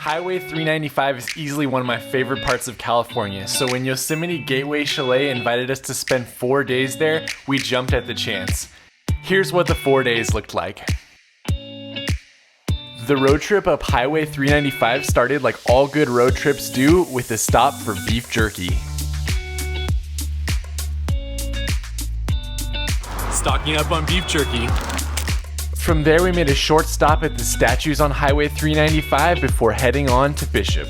Highway 395 is easily one of my favorite parts of California, so when Yosemite Gateway Chalet invited us to spend 4 days there, we jumped at the chance. Here's what the 4 days looked like. The road trip up Highway 395 started like all good road trips do, with a stop for beef jerky. Stocking up on beef jerky. From there, we made a short stop at the statues on Highway 395 before heading on to Bishop.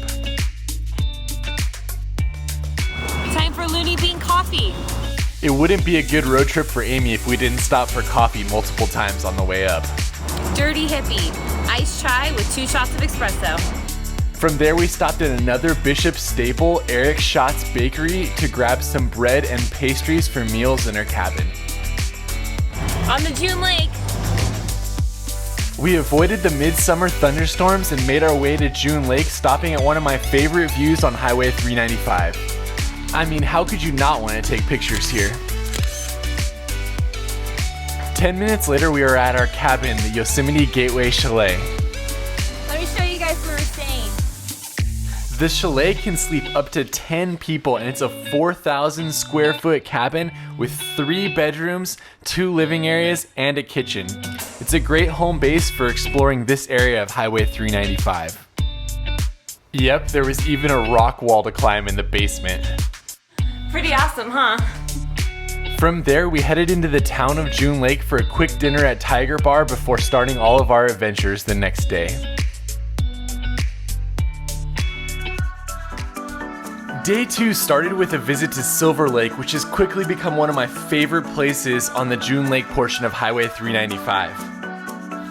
Time for Looney Bean coffee. It wouldn't be a good road trip for Amie if we didn't stop for coffee multiple times on the way up. Dirty Hippie, iced chai with 2 shots of espresso. From there, we stopped at another Bishop staple, Eric Schott's Bakery, to grab some bread and pastries for meals in our cabin. On the June Lake. We avoided the midsummer thunderstorms and made our way to June Lake, stopping at one of my favorite views on Highway 395. I mean, how could you not want to take pictures here? 10 minutes later, we were at our cabin, the Yosemite Gateway Chalet. Let me show you guys where we're staying. The chalet can sleep up to 10 people, and it's a 4,000 square foot cabin with 3 bedrooms, 2 living areas, and a kitchen. It's a great home base for exploring this area of Highway 395. Yep, there was even a rock wall to climb in the basement. Pretty awesome, huh? From there, we headed into the town of June Lake for a quick dinner at Tiger Bar before starting all of our adventures the next day. Day 2 started with a visit to Silver Lake, which has quickly become one of my favorite places on the June Lake portion of Highway 395.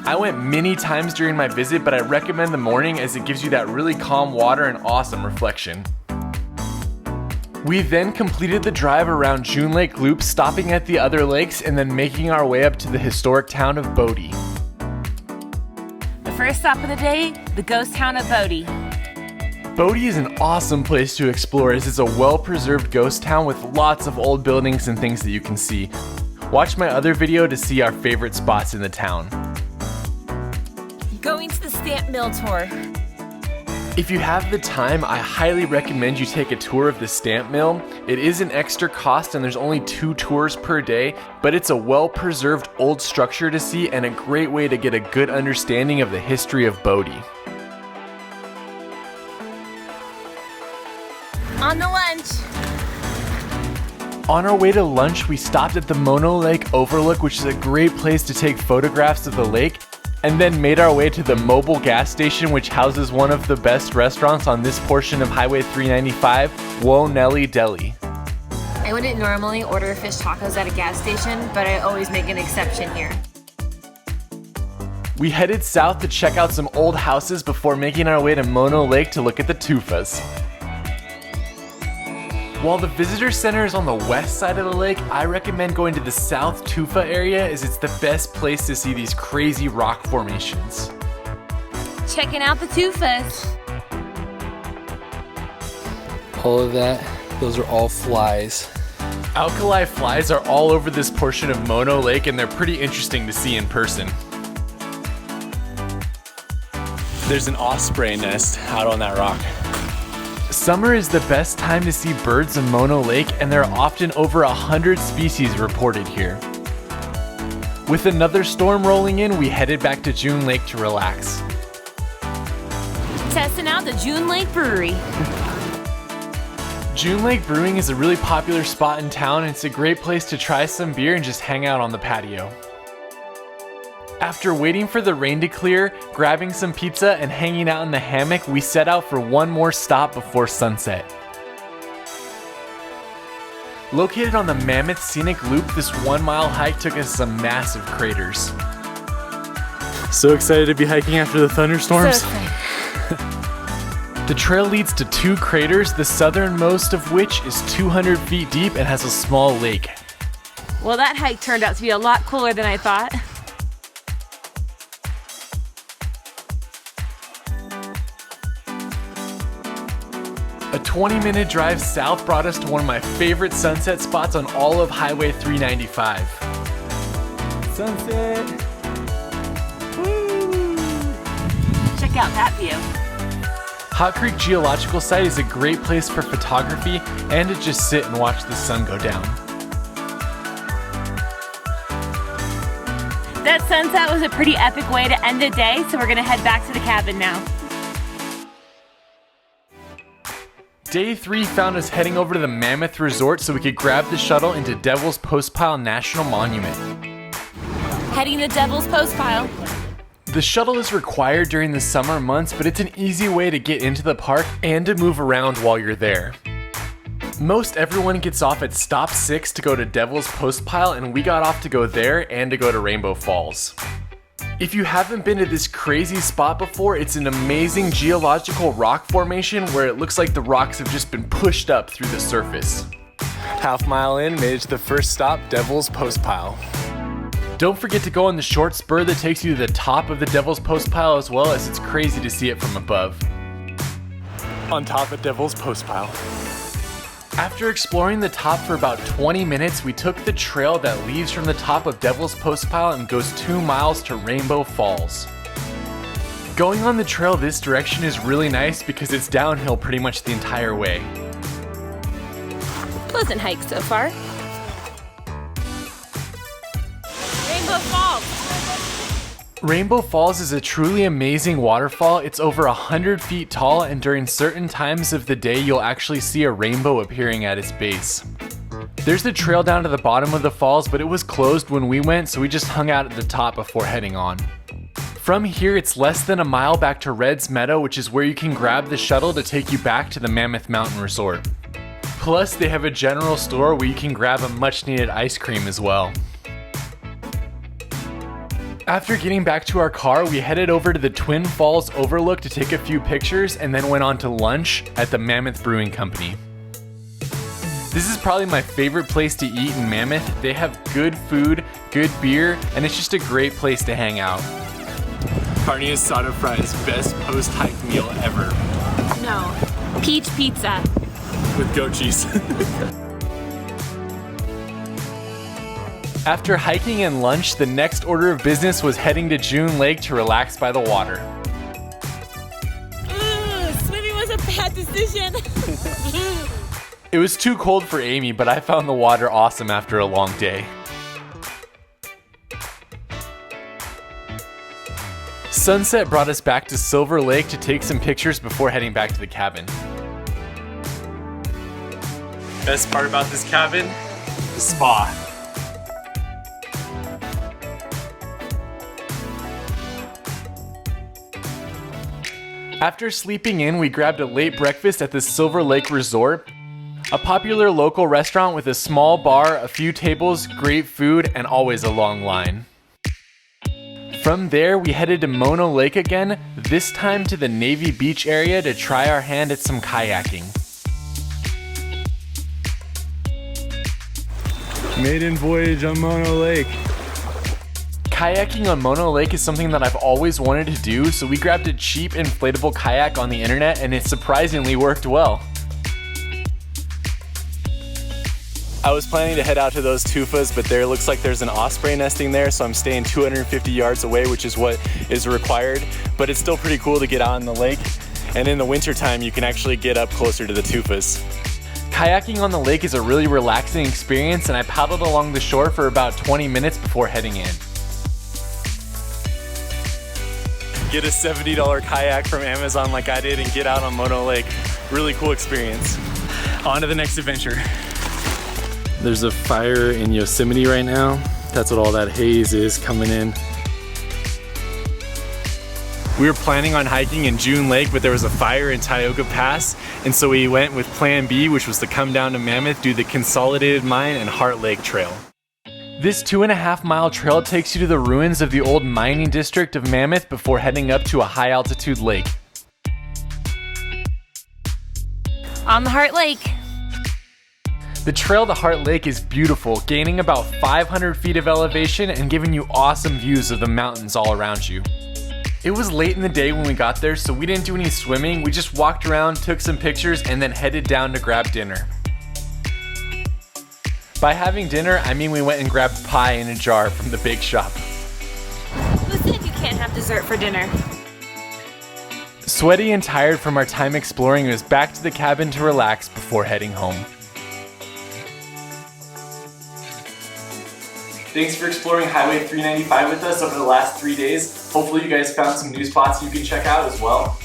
I went many times during my visit, but I recommend the morning as it gives you that really calm water and awesome reflection. We then completed the drive around June Lake Loop, stopping at the other lakes and then making our way up to the historic town of Bodie. The first stop of the day, the ghost town of Bodie. Bodie is an awesome place to explore as it's a well-preserved ghost town with lots of old buildings and things that you can see. Watch my other video to see our favorite spots in the town. Going to the stamp mill tour. If you have the time, I highly recommend you take a tour of the stamp mill. It is an extra cost and there's only 2 tours per day, but it's a well-preserved old structure to see and a great way to get a good understanding of the history of Bodie. On the lunch. On our way to lunch, we stopped at the Mammoth Lake Overlook, which is a great place to take photographs of the lake, and then made our way to the mobile gas station, which houses one of the best restaurants on this portion of Highway 395, Whoa Nelly Deli. I wouldn't normally order fish tacos at a gas station, but I always make an exception here. We headed south to check out some old houses before making our way to Mammoth Lake to look at the tufas. While the visitor center is on the west side of the lake, I recommend going to the South Tufa area as it's the best place to see these crazy rock formations. Checking out the tufas. All of that, those are all flies. Alkali flies are all over this portion of Mammoth Lake and they're pretty interesting to see in person. There's an osprey nest out on that rock. Summer is the best time to see birds in Mammoth Lake, and there are often over 100 species reported here. With another storm rolling in, we headed back to June Lake to relax. Testing out the June Lake Brewery. June Lake Brewing is a really popular spot in town, and it's a great place to try some beer and just hang out on the patio. After waiting for the rain to clear, grabbing some pizza, and hanging out in the hammock, we set out for one more stop before sunset. Located on the Mammoth Scenic Loop, this 1-mile hike took us some massive craters. So excited to be hiking after the thunderstorms. So excited. The trail leads to 2 craters, the southernmost of which is 200 feet deep and has a small lake. Well, that hike turned out to be a lot cooler than I thought. A 20-minute drive south brought us to one of my favorite sunset spots on all of Highway 395. Sunset! Woo! Check out that view. Hot Creek Geological Site is a great place for photography and to just sit and watch the sun go down. That sunset was a pretty epic way to end the day, so we're gonna head back to the cabin now. Day 3 found us heading over to the Mammoth Resort so we could grab the shuttle into Devil's Postpile National Monument. Heading to Devil's Postpile. The shuttle is required during the summer months, but it's an easy way to get into the park and to move around while you're there. Most everyone gets off at stop 6 to go to Devil's Postpile, and we got off to go there and to go to Rainbow Falls. If you haven't been to this crazy spot before, it's an amazing geological rock formation where it looks like the rocks have just been pushed up through the surface. Half mile in, made it to the first stop, Devil's Postpile. Don't forget to go on the short spur that takes you to the top of the Devil's Postpile as well, as it's crazy to see it from above. On top of Devil's Postpile. After exploring the top for about 20 minutes, we took the trail that leads from the top of Devil's Postpile and goes 2 miles to Rainbow Falls. Going on the trail this direction is really nice because it's downhill pretty much the entire way. Pleasant hike so far. Rainbow Falls. Rainbow Falls is a truly amazing waterfall. It's over 100 feet tall, and during certain times of the day, you'll actually see a rainbow appearing at its base. There's a trail down to the bottom of the falls, but it was closed when we went, so we just hung out at the top before heading on. From here, it's less than a mile back to Red's Meadow, which is where you can grab the shuttle to take you back to the Mammoth Mountain Resort. Plus, they have a general store where you can grab a much needed ice cream as well. After getting back to our car, we headed over to the Twin Falls Overlook to take a few pictures and then went on to lunch at the Mammoth Brewing Company. This is probably my favorite place to eat in Mammoth. They have good food, good beer, and it's just a great place to hang out. Carne asada fries, best post-hike meal ever. No, peach pizza. With goat cheese. After hiking and lunch, the next order of business was heading to June Lake to relax by the water. Swimming was a bad decision. It was too cold for Amie, but I found the water awesome after a long day. Sunset brought us back to Silver Lake to take some pictures before heading back to the cabin. Best part about this cabin? The spa. After sleeping in, we grabbed a late breakfast at the Silver Lake Resort, a popular local restaurant with a small bar, a few tables, great food, and always a long line. From there, we headed to Mono Lake again, this time to the Navy Beach area to try our hand at some kayaking. Maiden voyage on Mono Lake. Kayaking on Mono Lake is something that I've always wanted to do, so we grabbed a cheap inflatable kayak on the internet and it surprisingly worked well. I was planning to head out to those tufas, but there looks like there's an osprey nesting there, so I'm staying 250 yards away, which is what is required, but it's still pretty cool to get out in the lake, and in the wintertime you can actually get up closer to the tufas. Kayaking on the lake is a really relaxing experience, and I paddled along the shore for about 20 minutes before heading in. Get a $70 kayak from Amazon like I did and get out on Mono Lake. Really cool experience. On to the next adventure. There's a fire in Yosemite right now. That's what all that haze is coming in. We were planning on hiking in June Lake, but there was a fire in Tioga Pass, and so we went with Plan B, which was to come down to Mammoth, do the Consolidated Mine and Heart Lake Trail. This 2.5 mile trail takes you to the ruins of the old mining district of Mammoth before heading up to a high altitude lake. On the Heart Lake. The trail to Heart Lake is beautiful, gaining about 500 feet of elevation and giving you awesome views of the mountains all around you. It was late in the day when we got there, so we didn't do any swimming. We just walked around, took some pictures, and then headed down to grab dinner. By having dinner, I mean we went and grabbed pie in a jar from the bake shop. Who said you can't have dessert for dinner? Sweaty and tired from our time exploring, it was back to the cabin to relax before heading home. Thanks for exploring Highway 395 with us over the last 3 days. Hopefully you guys found some new spots you can check out as well.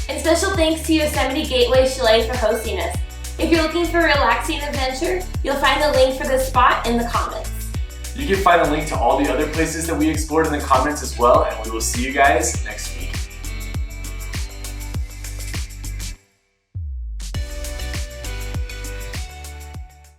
And special thanks to Yosemite Gateway Chalet for hosting us. If you're looking for a relaxing adventure, you'll find the link for this spot in the comments. You can find a link to all the other places that we explored in the comments as well, and we will see you guys next week.